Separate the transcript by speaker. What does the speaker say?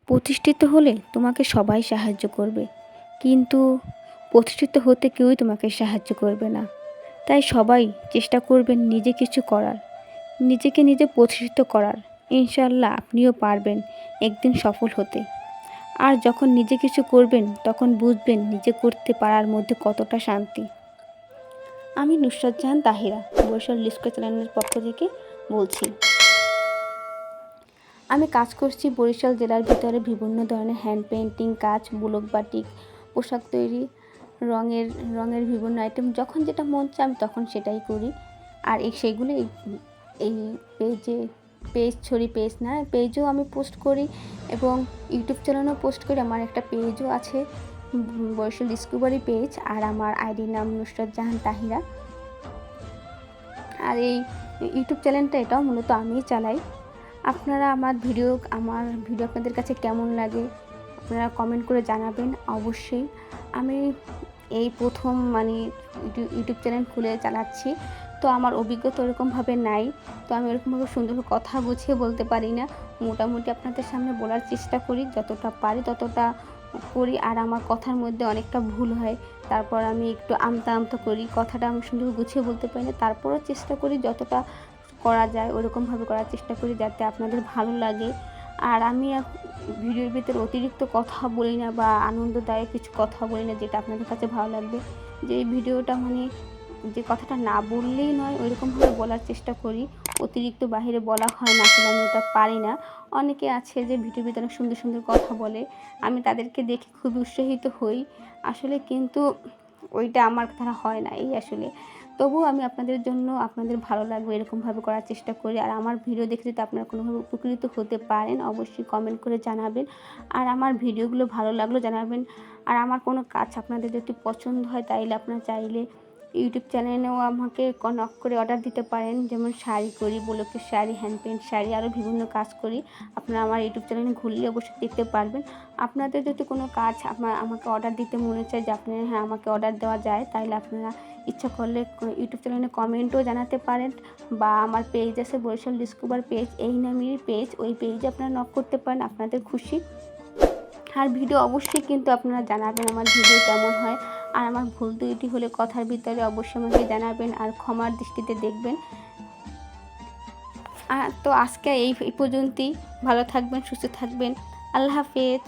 Speaker 1: প্রতিষ্ঠিত হলে তোমাকে সবাই সাহায্য করবে, কিন্তু প্রতিষ্ঠিত হতে কেউই তোমাকে সাহায্য করবে না। তাই সবাই চেষ্টা করবেন নিজে কিছু করার, নিজেকে নিজে প্রতিষ্ঠিত করার। ইনশাআল্লাহ আপনিও পারবেন একদিন সফল হতে। আর যখন নিজে কিছু করবেন তখন বুঝবেন নিজে করতে পারার মধ্যে কতটা শান্তি। আমি নুসরাত জাহান তাহিরা, বরিশাল লিস্কো চ্যানেলের পক্ষ থেকে বলছি। আমি কাজ করছি বরিশাল জেলার ভিতরে বিভিন্ন ধরনের হ্যান্ড পেইন্টিং কাজ, ব্লক বাটিক, পোশাক তৈরি, রঙের বিভিন্ন আইটেম। যখন যেটা মন চায় আমি তখন সেটাই করি। আর সেগুলো এই পেজও আমি পোস্ট করি এবং ইউটিউব চ্যানেলেও পোস্ট করি। আমার একটা পেজও আছে, বরিশাল ডিসকভারি পেজ, আর আমার আইডির নাম নুসরাত জাহান তাহিরা। আর এই ইউটিউব চ্যানেলটা এটাও মূলত আমিই চালাই। আপনারা আমার ভিডিও আপনাদের কাছে কেমন লাগে আপনারা কমেন্ট করে জানাবেন অবশ্যই। আমি এই প্রথম ইউটিউব চ্যানেল খুলে চালাচ্ছি, তো আমার অভিজ্ঞতা ওরকমভাবে নাই, তো আমি ওরকমভাবে সুন্দর কথা গুছিয়ে বলতে পারি না। মোটামুটি আপনাদের সামনে বলার চেষ্টা করি, যতটা পারি ততটা করি। আর আমার কথার মধ্যে অনেকটা ভুল হয়, তারপর আমি একটু আমতা করি, কথাটা আমি সুন্দর গুছিয়ে বলতে পারি না। তারপরও চেষ্টা করি যতটা করা যায় ওরকমভাবে করার চেষ্টা করি যাতে আপনাদের ভালো লাগে। আর আমি ভিডিওর ভিতরে অতিরিক্ত কথা বলি না বা আনন্দদায়ক কিছু কথা বলি না যেটা আপনাদের কাছে ভালো লাগবে। যে ভিডিওটা যে কথাটা না বললেই নয় ওইরকমভাবে বলার চেষ্টা করি। অতিরিক্ত বাহিরে বলা হয় না, আসলে আমি ওটা পারি না। অনেকে আছে যে ভিডিওর ভিতরে সুন্দর সুন্দর কথা বলে, আমি তাদেরকে দেখে খুবই উৎসাহিত হই আসলে, কিন্তু ওইটা আমার দ্বারা হয় না আসলে। তবুও আমি আপনাদের জন্য আপনাদের ভালো লাগবে এরকমভাবে করার চেষ্টা করি। আর আমার ভিডিও দেখে যদি আপনারা কোনোভাবে উপকৃত হতে পারেন অবশ্যই কমেন্ট করে জানাবেন। আর আমার ভিডিওগুলো ভালো লাগলো জানাবেন। আর আমার কোনো কাজ আপনাদের যদি পছন্দ হয় তাইলে আপনারা চাইলে ইউটিউব চ্যানেলেও আমাকে নক করে অর্ডার দিতে পারেন। যেমন শাড়ি করি, ব্লকের শাড়ি, হ্যান্ড পেইন্ট শাড়ি, আরও বিভিন্ন কাজ করি। আপনারা আমার ইউটিউব চ্যানেলে ঘুরলে অবশ্যই দেখতে পারবেন। আপনাদের যদি কোনো কাজ আমাকে অর্ডার দিতে মনে চায় যে আমাকে অর্ডার দেওয়া যায়, তাহলে আপনারা ইচ্ছা করলে ইউটিউব চ্যানেলে কমেন্টও জানাতে পারেন, বা আমার পেজ আছে বরিশাল ডিসকভার পেজ, এই নামেরই পেজ, ওই পেজে আপনারা নক করতে পারেন আপনাদের খুশি। আর ভিডিও অবশ্যই কিন্তু আপনারা জানাবেন আমার ভিডিও কেমন হয়। আর আমার ভুল ত্রুটি হলে কথার ভিতরে অবশ্যই আমাকে জানাবেন আর ক্ষমার দৃষ্টিতে দেখবেন। তো আজকে এই পর্যন্তই। ভালো থাকবেন, সুস্থ থাকবেন। আল্লাহ হাফেজ।